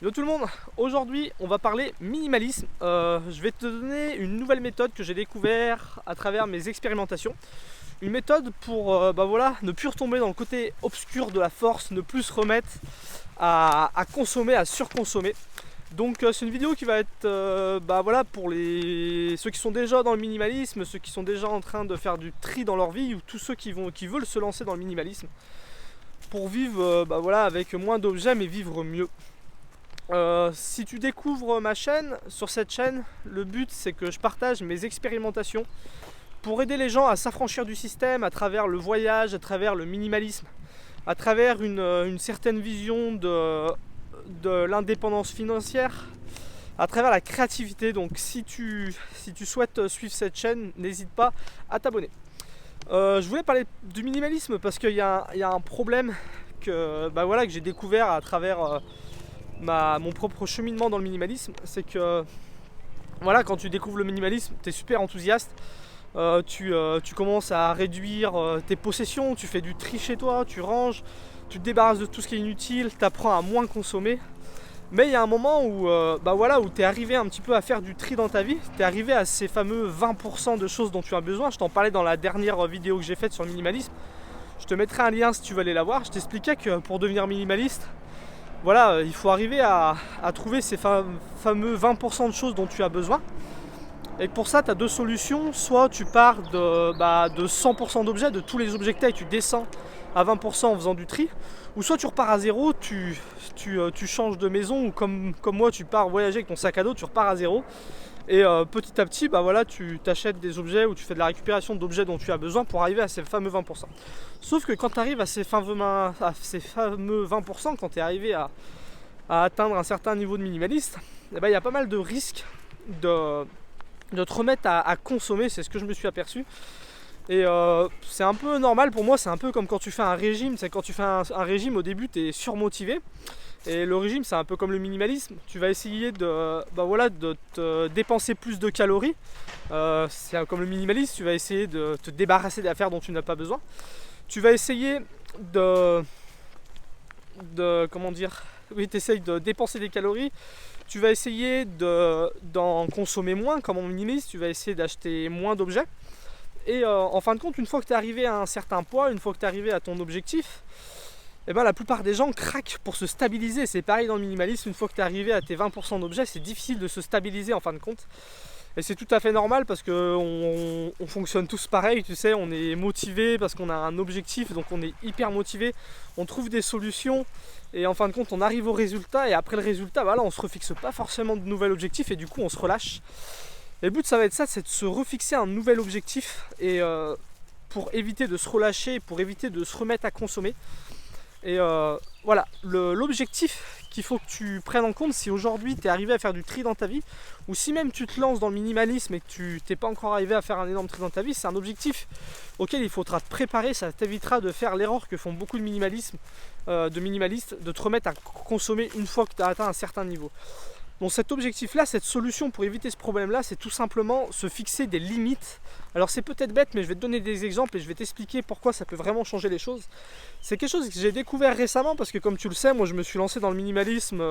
Yo tout le monde, aujourd'hui on va parler minimalisme. Je vais te donner une nouvelle méthode que j'ai découvert à travers mes expérimentations. Une méthode pour ne plus retomber dans le côté obscur de la force, ne plus se remettre à consommer, à surconsommer. Donc c'est une vidéo qui va être pour ceux qui sont déjà dans le minimalisme, ceux qui sont déjà en train de faire du tri dans leur vie ou tous ceux qui veulent se lancer dans le minimalisme pour vivre avec moins d'objets mais vivre mieux. Si tu découvres ma chaîne, sur cette chaîne, le but c'est que je partage mes expérimentations pour aider les gens à s'affranchir du système à travers le voyage, à travers le minimalisme, à travers une certaine vision de l'indépendance financière, à travers la créativité. Donc si tu souhaites suivre cette chaîne, n'hésite pas à t'abonner. Je voulais parler du minimalisme parce qu'il y a un problème que j'ai découvert à travers mon propre cheminement dans le minimalisme. C'est que quand tu découvres le minimalisme, tu es super enthousiaste. Tu commences à réduire tes possessions, tu fais du tri chez toi, tu ranges, tu te débarrasses de tout ce qui est inutile, tu apprends à moins consommer. Mais il y a un moment où tu es arrivé un petit peu à faire du tri dans ta vie, tu es arrivé à ces fameux 20% de choses dont tu as besoin. Je t'en parlais dans la dernière vidéo que j'ai faite sur le minimalisme. Je te mettrai un lien si tu veux aller la voir. Je t'expliquais que pour devenir minimaliste, il faut arriver à trouver ces fameux 20% de choses dont tu as besoin. Et pour ça, tu as deux solutions. Soit tu pars de 100% d'objets, de tous les objets que tu as, et tu descends à 20% en faisant du tri. Ou soit tu repars à zéro, tu changes de maison, ou comme moi, tu pars voyager avec ton sac à dos, tu repars à zéro. Et petit à petit, tu t'achètes des objets ou tu fais de la récupération d'objets dont tu as besoin pour arriver à ces fameux 20%. Sauf que quand tu arrives à ces fameux 20%, quand tu es arrivé à atteindre un certain niveau de minimaliste, il y a pas mal de risques de te remettre à consommer. C'est ce que je me suis aperçu. Et c'est un peu normal pour moi, c'est un peu comme quand tu fais un régime. C'est quand tu fais un régime, au début tu es surmotivé. Et le régime, c'est un peu comme le minimalisme. Tu vas essayer de te dépenser plus de calories. C'est comme le minimalisme, tu vas essayer de te débarrasser d'affaires dont tu n'as pas besoin. Tu vas essayer t'essayes de dépenser des calories. Tu vas essayer d'en consommer moins, comme en minimaliste. Tu vas essayer d'acheter moins d'objets. Et en fin de compte, une fois que tu es arrivé à un certain poids, une fois que tu es arrivé à ton objectif, la plupart des gens craquent pour se stabiliser. C'est pareil dans le minimalisme, une fois que tu es arrivé à tes 20% d'objets, c'est difficile de se stabiliser en fin de compte. Et c'est tout à fait normal parce qu'on fonctionne tous pareil, tu sais, on est motivé parce qu'on a un objectif, donc on est hyper motivé, on trouve des solutions et en fin de compte on arrive au résultat, et après le résultat, on se refixe pas forcément de nouvel objectif et du coup on se relâche. Et le but c'est de se refixer un nouvel objectif, et pour éviter de se relâcher, pour éviter de se remettre à consommer. Et l'objectif qu'il faut que tu prennes en compte, si aujourd'hui tu es arrivé à faire du tri dans ta vie, ou si même tu te lances dans le minimalisme et que tu t'es pas encore arrivé à faire un énorme tri dans ta vie, c'est un objectif auquel il faudra te préparer. Ça t'évitera de faire l'erreur que font beaucoup de minimalistes, de te remettre à consommer une fois que tu as atteint un certain niveau. Donc cet objectif-là, cette solution pour éviter ce problème-là, c'est tout simplement se fixer des limites. Alors c'est peut-être bête, mais je vais te donner des exemples et je vais t'expliquer pourquoi ça peut vraiment changer les choses. C'est quelque chose que j'ai découvert récemment parce que, comme tu le sais, moi je me suis lancé dans le minimalisme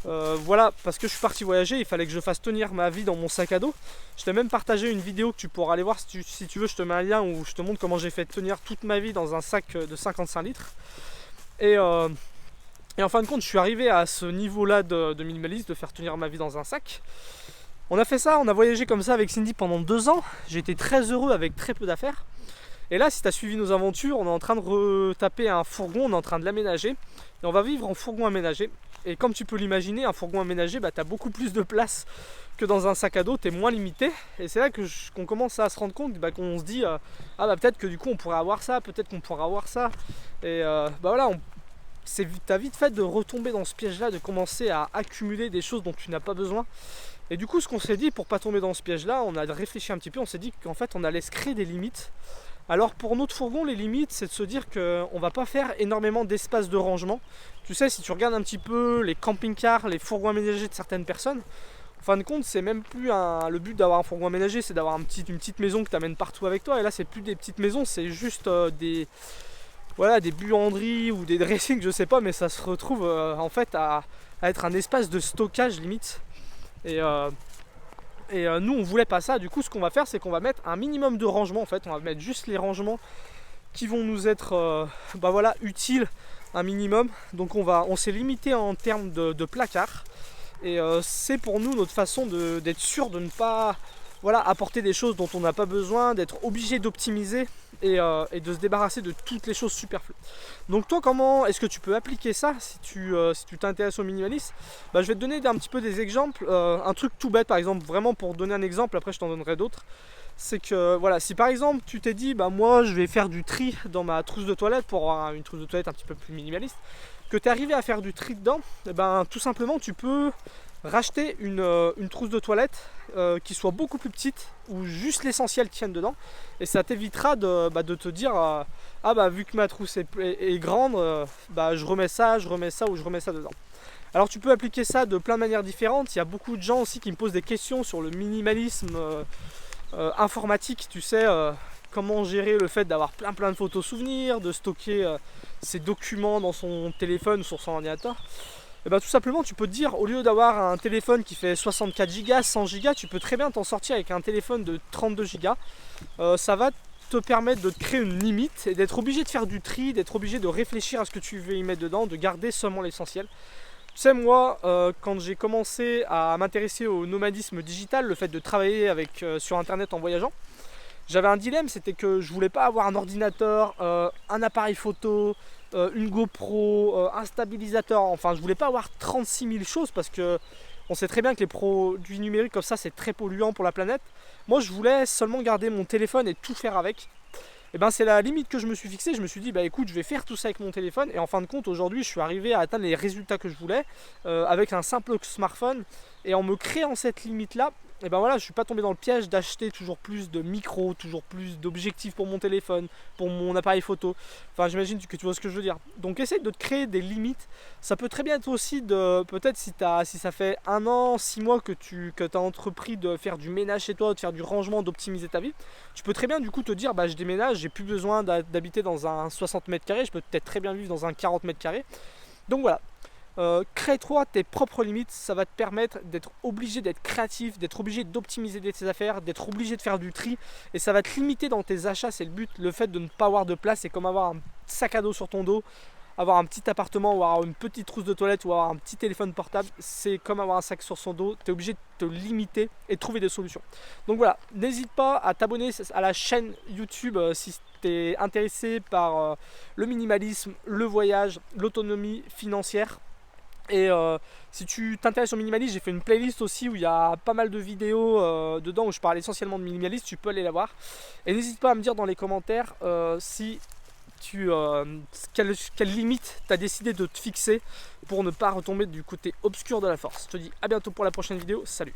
parce que je suis parti voyager. Il fallait que je fasse tenir ma vie dans mon sac à dos. Je t'ai même partagé une vidéo que tu pourras aller voir si tu veux. Je te mets un lien où je te montre comment j'ai fait tenir toute ma vie dans un sac de 55 litres. Et en fin de compte, je suis arrivé à ce niveau-là de minimaliste, de faire tenir ma vie dans un sac. On a fait ça, on a voyagé comme ça avec Cindy pendant 2 ans. J'ai été très heureux avec très peu d'affaires. Et là, si tu as suivi nos aventures, on est en train de retaper un fourgon, on est en train de l'aménager. Et on va vivre en fourgon aménagé. Et comme tu peux l'imaginer, un fourgon aménagé, tu as beaucoup plus de place que dans un sac à dos, tu es moins limité. Et c'est là qu'on commence à se rendre compte, qu'on se dit peut-être que du coup on pourrait avoir ça, peut-être qu'on pourra avoir ça. Et t'as vite fait de retomber dans ce piège-là, de commencer à accumuler des choses dont tu n'as pas besoin. Et du coup, ce qu'on s'est dit, pour pas tomber dans ce piège-là, on a réfléchi un petit peu, on s'est dit qu'en fait on allait se créer des limites. Alors pour notre fourgon, les limites, c'est de se dire qu'on va pas faire énormément d'espace de rangement. Tu sais, si tu regardes un petit peu les camping-cars, les fourgons aménagés de certaines personnes, en fin de compte, c'est même plus le but d'avoir un fourgon aménagé, c'est d'avoir une petite maison que tu amènes partout avec toi. Et là, c'est plus des petites maisons, c'est juste des buanderies ou des dressings, je sais pas, mais ça se retrouve en fait à à être un espace de stockage limite. Et nous on voulait pas ça. Du coup ce qu'on va faire, c'est qu'on va mettre un minimum de rangements en fait. On va mettre juste les rangements qui vont nous être voilà, utiles un minimum. Donc on s'est limité en termes de placards. Et c'est pour nous notre façon d'être sûr de ne pas voilà, apporter des choses dont on n'a pas besoin, d'être obligé d'optimiser et de se débarrasser de toutes les choses superflues. Donc toi, comment est-ce que tu peux appliquer ça si tu t'intéresses au minimalisme? Je vais te donner un petit peu des exemples. Un truc tout bête par exemple, vraiment pour donner un exemple, après je t'en donnerai d'autres. C'est que voilà, si par exemple tu t'es dit moi je vais faire du tri dans ma trousse de toilette pour avoir une trousse de toilette un petit peu plus minimaliste, que tu es arrivé à faire du tri dedans, tout simplement tu peux racheter une trousse de toilette qui soit beaucoup plus petite, où juste l'essentiel tienne dedans, et ça t'évitera de te dire vu que ma trousse est grande, je remets ça ou je remets ça dedans. Alors tu peux appliquer ça de plein de manières différentes. Il y a beaucoup de gens aussi qui me posent des questions sur le minimalisme informatique, tu sais, comment gérer le fait d'avoir plein de photos souvenirs, de stocker ses documents dans son téléphone ou sur son ordinateur. Et tout simplement tu peux te dire, au lieu d'avoir un téléphone qui fait 64 Go, 100 Go, tu peux très bien t'en sortir avec un téléphone de 32 Go. Ça va te permettre de te créer une limite et d'être obligé de faire du tri, d'être obligé de réfléchir à ce que tu veux y mettre dedans, de garder seulement l'essentiel. Tu sais, moi, quand j'ai commencé à m'intéresser au nomadisme digital, le fait de travailler sur internet en voyageant, j'avais un dilemme, c'était que je voulais pas avoir un ordinateur, un appareil photo, une GoPro, un stabilisateur, enfin je voulais pas avoir 36 000 choses parce que on sait très bien que les produits numériques comme ça c'est très polluant pour la planète. Moi je voulais seulement garder mon téléphone et tout faire avec. Et c'est la limite que je me suis fixée. Je me suis dit écoute, je vais faire tout ça avec mon téléphone, et en fin de compte aujourd'hui je suis arrivé à atteindre les résultats que je voulais avec un simple smartphone. Et en me créant cette limite là, voilà, je suis pas tombé dans le piège d'acheter toujours plus de micros, toujours plus d'objectifs pour mon téléphone, pour mon appareil photo. Enfin j'imagine que tu vois ce que je veux dire. Donc essaye de te créer des limites. Ça peut très bien être aussi peut-être si ça fait 1 an, 6 mois que tu as entrepris de faire du ménage chez toi, de faire du rangement, d'optimiser ta vie, tu peux très bien du coup te dire je déménage, j'ai plus besoin d'habiter dans un 60 mètres carrés, je peux peut-être très bien vivre dans un 40 mètres carrés. Donc voilà. Crée-toi tes propres limites, ça va te permettre d'être obligé d'être créatif, d'être obligé d'optimiser tes affaires, d'être obligé de faire du tri, et ça va te limiter dans tes achats. C'est le but. Le fait de ne pas avoir de place, c'est comme avoir un sac à dos sur ton dos, avoir un petit appartement ou avoir une petite trousse de toilette ou avoir un petit téléphone portable, c'est comme avoir un sac sur son dos. Tu es obligé de te limiter et de trouver des solutions. Donc voilà, n'hésite pas à t'abonner à la chaîne YouTube si tu es intéressé par le minimalisme, le voyage, l'autonomie financière. Et si tu t'intéresses au minimalisme, j'ai fait une playlist aussi où il y a pas mal de vidéos dedans où je parle essentiellement de minimalisme, tu peux aller la voir. Et n'hésite pas à me dire dans les commentaires quelle limite tu as décidé de te fixer pour ne pas retomber du côté obscur de la force. Je te dis à bientôt pour la prochaine vidéo, salut!